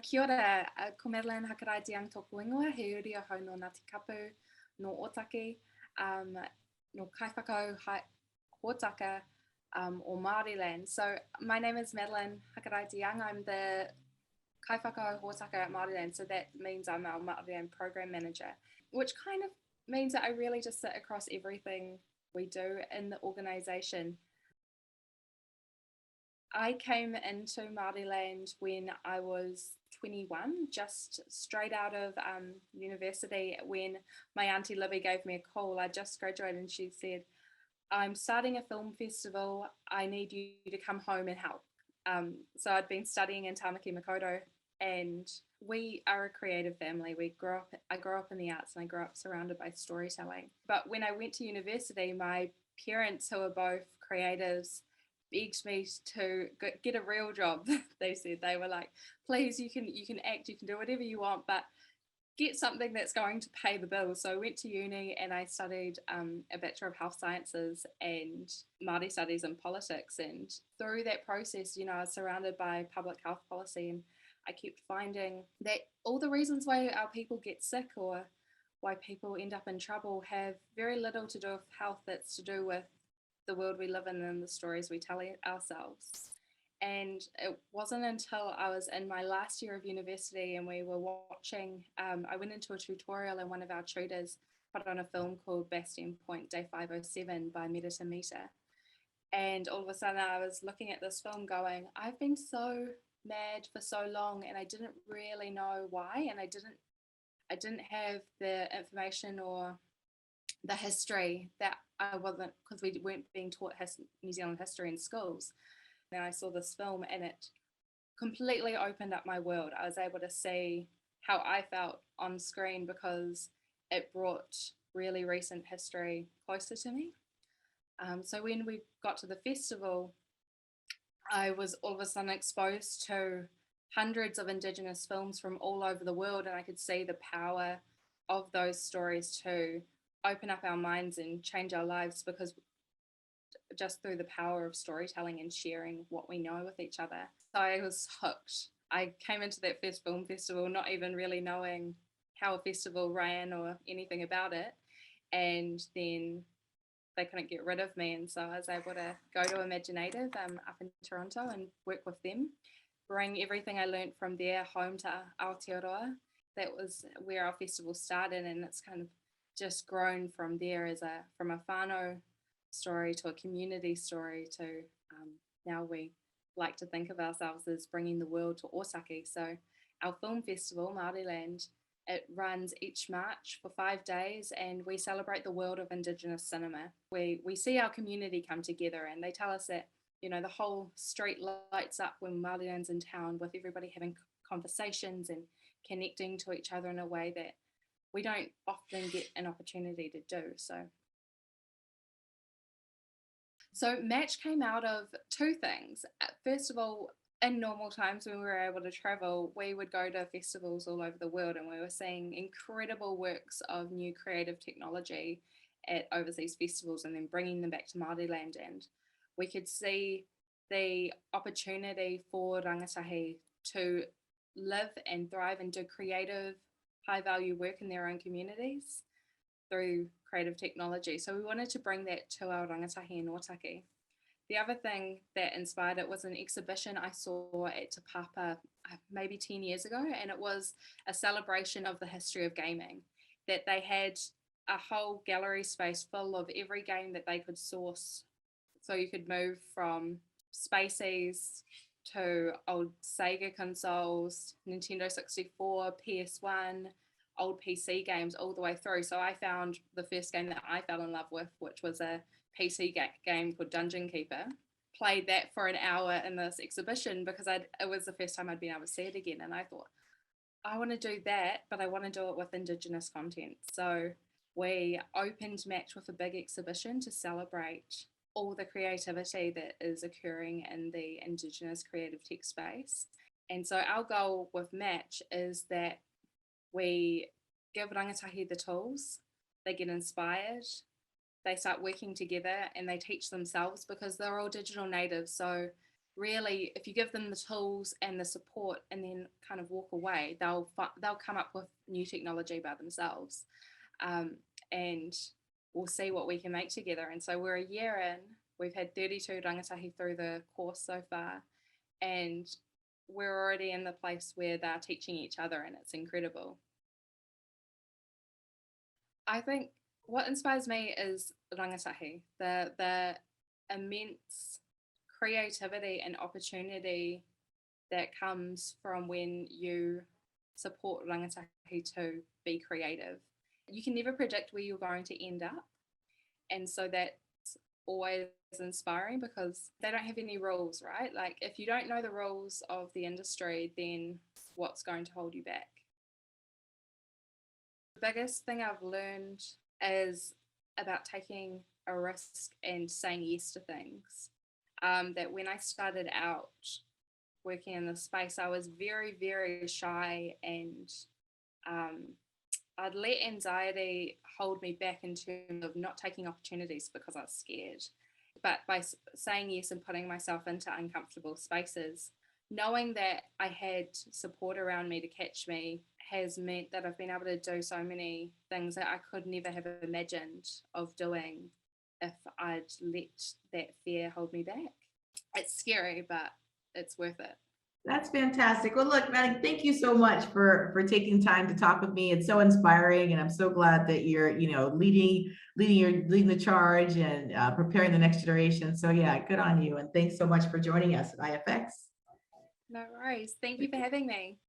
Kia ora, ko Madeleine Hakaraia de Young tōku ingoa, he uri ahau no Ngāti Kapu, no Otaki, no Kaiwhakahau Hōtaka, or Māoriland. So my name is Madeleine Hakaraia de Young. I'm the Kaiwhakahau Hōtaka at Māoriland, so that means I'm our Māoriland Program Manager, which kind of means that I really just sit across everything we do in the organisation. I came into Māoriland when I was 21, just straight out of university, when my auntie Libby gave me a call. I just graduated and she said, I'm starting a film festival, I need you to come home and help. So I'd been studying in Tāmaki Makaurau, and we are a creative family. I grew up in the arts and I grew up surrounded by storytelling. But when I went to university, my parents, who are both creatives, begged me to get a real job. They said, they were like, please, you can act, you can do whatever you want, but get something that's going to pay the bills. So I went to uni and I studied a Bachelor of Health Sciences and Māori Studies and Politics. And through that process, I was surrounded by public health policy, and I kept finding that all the reasons why our people get sick or why people end up in trouble have very little to do with health. That's to do with the world we live in and the stories we tell ourselves. And it wasn't until I was in my last year of university and we were watching, I went into a tutorial and one of our tutors put on a film called Bastion Point Day 507 by Merita Mita. And all of a sudden I was looking at this film going, I've been so mad for so long and I didn't really know why, and I didn't have the information or the history that I wasn't, because we weren't being taught New Zealand history in schools. And I saw this film and it completely opened up my world. I was able to see how I felt on screen because it brought really recent history closer to me. So when we got to the festival, I was all of a sudden exposed to hundreds of Indigenous films from all over the world, and I could see the power of those stories to open up our minds and change our lives, because just through the power of storytelling and sharing what we know with each other. So I was hooked. I came into that first film festival not even really knowing how a festival ran or anything about it, and then they couldn't get rid of me, and so I was able to go to Imaginative up in Toronto and work with them, bring everything I learned from there home to Aotearoa. That was where our festival started, and it's kind of just grown from there from a whānau story to a community story to now we like to think of ourselves as bringing the world to Otaki. So our film festival, Māoriland, it runs each March for 5 days, and we celebrate the world of Indigenous cinema. We see our community come together, and they tell us that, the whole street lights up when Māoriland's in town, with everybody having conversations and connecting to each other in a way that we don't often get an opportunity to do. So Match came out of two things. First of all, in normal times when we were able to travel, we would go to festivals all over the world, and we were seeing incredible works of new creative technology at overseas festivals and then bringing them back to Māoriland. And we could see the opportunity for rangatahi to live and thrive and do creative, high-value work in their own communities through creative technology. So we wanted to bring that to our rangatahi in Otaki. The other thing that inspired it was an exhibition I saw at Te Papa maybe 10 years ago, and it was a celebration of the history of gaming, that they had a whole gallery space full of every game that they could source. So you could move from Spaceys to old Sega consoles, Nintendo 64, PS1, old PC games all the way through. So I found the first game that I fell in love with, which was a PC game called Dungeon Keeper. Played that for an hour in this exhibition because it was the first time I'd been able to see it again. And I thought, I want to do that, but I want to do it with Indigenous content. So we opened Match with a big exhibition to celebrate all the creativity that is occurring in the Indigenous creative tech space. And so our goal with Match is that we give rangatahi the tools, they get inspired, they start working together, and they teach themselves, because they're all digital natives. So really, if you give them the tools and the support and then kind of walk away, they'll come up with new technology by themselves, and we'll see what we can make together. And so we're a year in, we've had 32 rangatahi through the course so far, and we're already in the place where they're teaching each other, and it's incredible. I think what inspires me is rangatahi, the immense creativity and opportunity that comes from when you support rangatahi to be creative. You can never predict where you're going to end up, and so that's always inspiring because they don't have any rules, right? Like, if you don't know the rules of the industry, then what's going to hold you back? The biggest thing I've learned is about taking a risk and saying yes to things. That when I started out working in the space, I was very, very shy, and I'd let anxiety hold me back in terms of not taking opportunities because I was scared. But by saying yes and putting myself into uncomfortable spaces, knowing that I had support around me to catch me has meant that I've been able to do so many things that I could never have imagined of doing if I'd let that fear hold me back. It's scary, but it's worth it. That's fantastic. Well, look, Madeleine, thank you so much for taking time to talk with me. It's so inspiring, and I'm so glad that you're, leading the charge and preparing the next generation. So yeah, good on you, and thanks so much for joining us at IFX. No worries. Thank you for having me.